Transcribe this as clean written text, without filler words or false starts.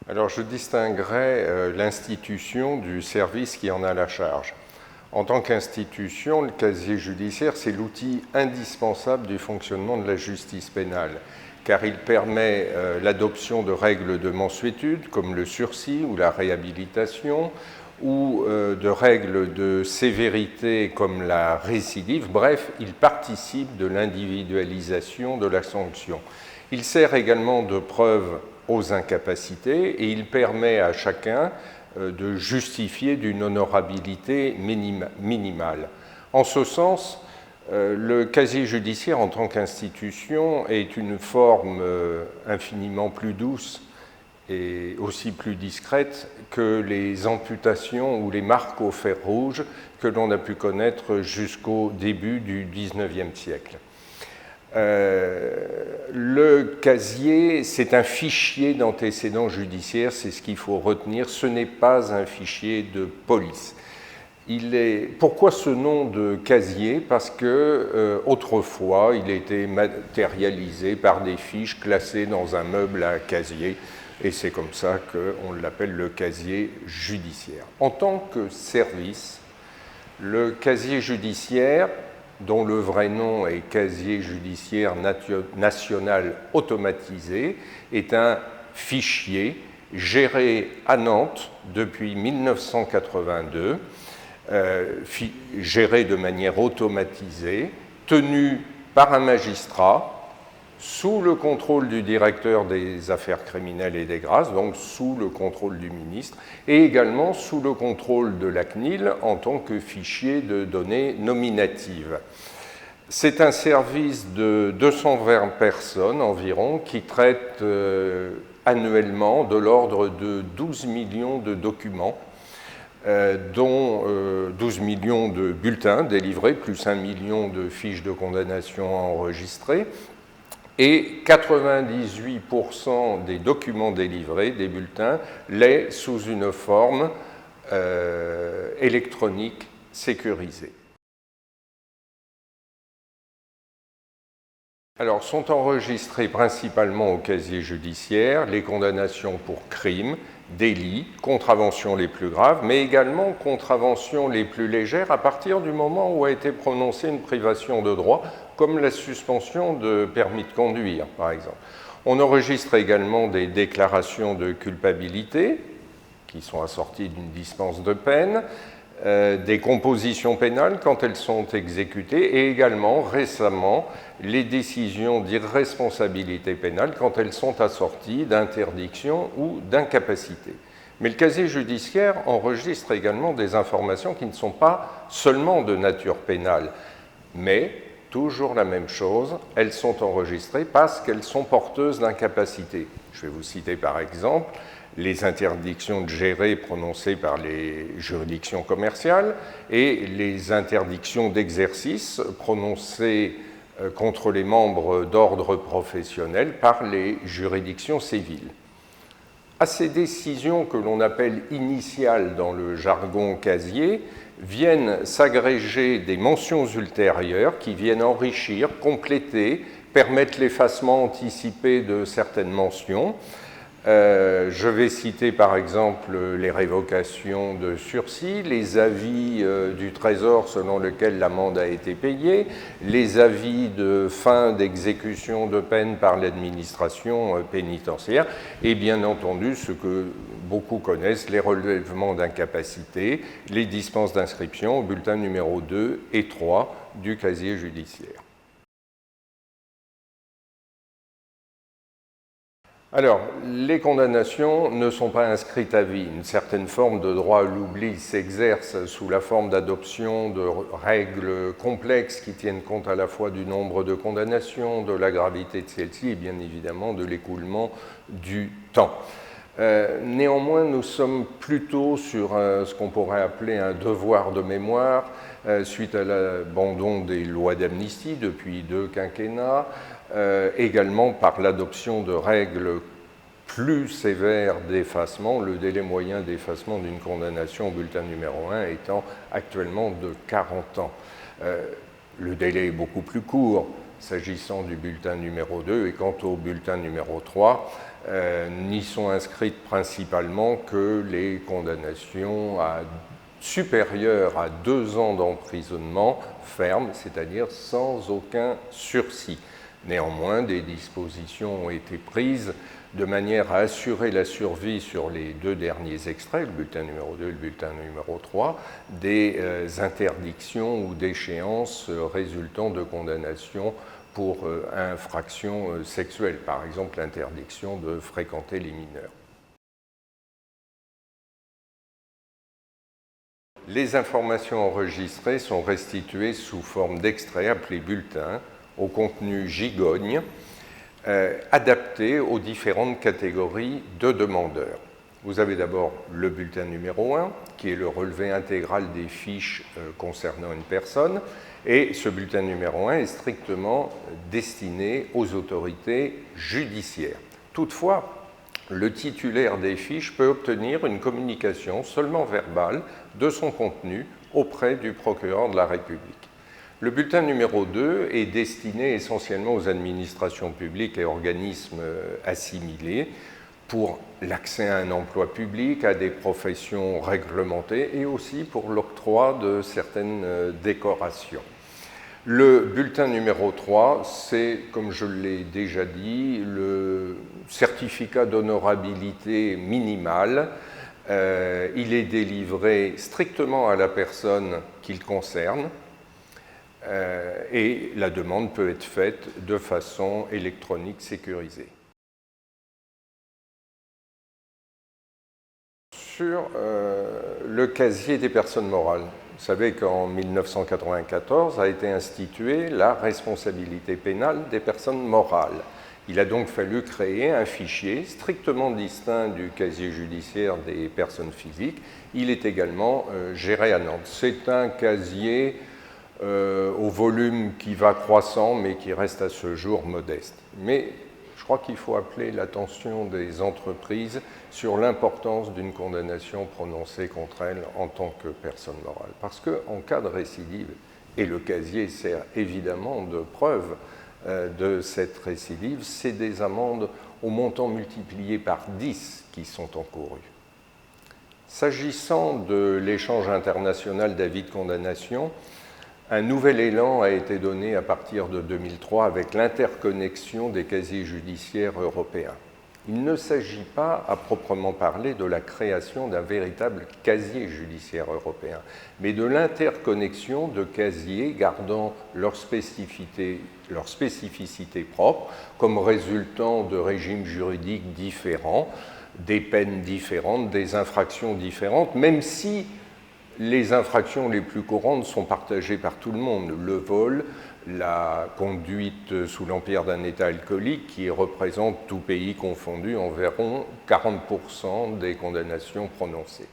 Alors, je distinguerai l'institution du service qui en a la charge. En tant qu'institution, le casier judiciaire, c'est l'outil indispensable du fonctionnement de la justice pénale, car il permet l'adoption de règles de mansuétude, comme le sursis ou la réhabilitation, ou de règles de sévérité, comme la récidive. Bref, il participe de l'individualisation de la sanction. Il sert également de preuve aux incapacités et il permet à chacun de justifier d'une honorabilité minimale. En ce sens, le casier judiciaire en tant qu'institution est une forme infiniment plus douce et aussi plus discrète que les amputations ou les marques au fer rouge que l'on a pu connaître jusqu'au début du XIXe siècle. Le casier, c'est un fichier d'antécédents judiciaires, c'est ce qu'il faut retenir, ce n'est pas un fichier de police. Pourquoi ce nom de casier? Parce que autrefois, il était matérialisé par des fiches classées dans un meuble à casier, et c'est comme ça qu'on l'appelle le casier judiciaire. En tant que service, le casier judiciaire, dont le vrai nom est Casier judiciaire national automatisé, est un fichier géré à Nantes depuis 1982, géré de manière automatisée, tenu par un magistrat, sous le contrôle du directeur des affaires criminelles et des grâces, donc sous le contrôle du ministre, et également sous le contrôle de la CNIL en tant que fichier de données nominatives. C'est un service de 220 personnes environ qui traite annuellement de l'ordre de 12 millions de documents, dont 12 millions de bulletins délivrés, plus 1 million de fiches de condamnation enregistrées, et 98% des documents délivrés, des bulletins, l'est sous une forme électronique sécurisée. Alors, sont enregistrés principalement au casier judiciaire les condamnations pour crimes, délits, contraventions les plus graves, mais également contraventions les plus légères à partir du moment où a été prononcée une privation de droit, comme la suspension de permis de conduire, par exemple. On enregistre également des déclarations de culpabilité, qui sont assorties d'une dispense de peine, des compositions pénales quand elles sont exécutées, et également, récemment, les décisions d'irresponsabilité pénale quand elles sont assorties d'interdiction ou d'incapacité. Mais le casier judiciaire enregistre également des informations qui ne sont pas seulement de nature pénale, mais toujours la même chose, elles sont enregistrées parce qu'elles sont porteuses d'incapacité. Je vais vous citer par exemple les interdictions de gérer prononcées par les juridictions commerciales et les interdictions d'exercice prononcées contre les membres d'ordre professionnel par les juridictions civiles. À ces décisions que l'on appelle initiales dans le jargon casier, viennent s'agréger des mentions ultérieures qui viennent enrichir, compléter, permettre l'effacement anticipé de certaines mentions. Je vais citer par exemple les révocations de sursis, les avis du Trésor selon lesquels l'amende a été payée, les avis de fin d'exécution de peine par l'administration pénitentiaire et bien entendu ce que beaucoup connaissent, les relèvements d'incapacité, les dispenses d'inscription au bulletin numéro 2 et 3 du casier judiciaire. Alors, les condamnations ne sont pas inscrites à vie. Une certaine forme de droit à l'oubli s'exerce sous la forme d'adoption de règles complexes qui tiennent compte à la fois du nombre de condamnations, de la gravité de celles-ci et bien évidemment de l'écoulement du temps. Néanmoins, nous sommes plutôt sur ce qu'on pourrait appeler un devoir de mémoire suite à l'abandon des lois d'amnistie depuis 2 quinquennats, également par l'adoption de règles plus sévères d'effacement, le délai moyen d'effacement d'une condamnation au bulletin numéro 1 étant actuellement de 40 ans. Le délai est beaucoup plus court s'agissant du bulletin numéro 2, et quant au bulletin numéro 3, n'y sont inscrites principalement que les condamnations supérieures à 2 ans d'emprisonnement ferme, c'est-à-dire sans aucun sursis. Néanmoins, des dispositions ont été prises de manière à assurer la survie sur les 2 derniers extraits, le bulletin numéro 2 et le bulletin numéro 3, des interdictions ou d'échéances résultant de condamnations pour infractions sexuelles, par exemple l'interdiction de fréquenter les mineurs. Les informations enregistrées sont restituées sous forme d'extraits appelés bulletins, au contenu gigogne, adaptés aux différentes catégories de demandeurs. Vous avez d'abord le bulletin numéro 1, qui est le relevé intégral des fiches concernant une personne, et ce bulletin numéro 1 est strictement destiné aux autorités judiciaires. Toutefois, le titulaire des fiches peut obtenir une communication seulement verbale de son contenu auprès du procureur de la République. Le bulletin numéro 2 est destiné essentiellement aux administrations publiques et organismes assimilés pour l'accès à un emploi public, à des professions réglementées et aussi pour l'octroi de certaines décorations. Le bulletin numéro 3, c'est, comme je l'ai déjà dit, le certificat d'honorabilité minimale. Il est délivré strictement à la personne qu'il concerne et la demande peut être faite de façon électronique sécurisée. Sur le casier des personnes morales, vous savez qu'en 1994 a été instituée la responsabilité pénale des personnes morales. Il a donc fallu créer un fichier strictement distinct du casier judiciaire des personnes physiques. Il est également géré à Nantes. C'est un casier au volume qui va croissant, mais qui reste à ce jour modeste. Mais je crois qu'il faut appeler l'attention des entreprises sur l'importance d'une condamnation prononcée contre elles en tant que personne morale. Parce qu'en cas de récidive, et le casier sert évidemment de preuve de cette récidive, c'est des amendes au montant multiplié par 10 qui sont encourues. S'agissant de l'échange international d'avis de condamnation, un nouvel élan a été donné à partir de 2003 avec l'interconnexion des casiers judiciaires européens. Il ne s'agit pas, à proprement parler, de la création d'un véritable casier judiciaire européen, mais de l'interconnexion de casiers gardant leur spécificité propre, comme résultant de régimes juridiques différents, des peines différentes, des infractions différentes, même si les infractions les plus courantes sont partagées par tout le monde. Le vol, la conduite sous l'empire d'un état alcoolique qui représente, tout pays confondu, environ 40% des condamnations prononcées.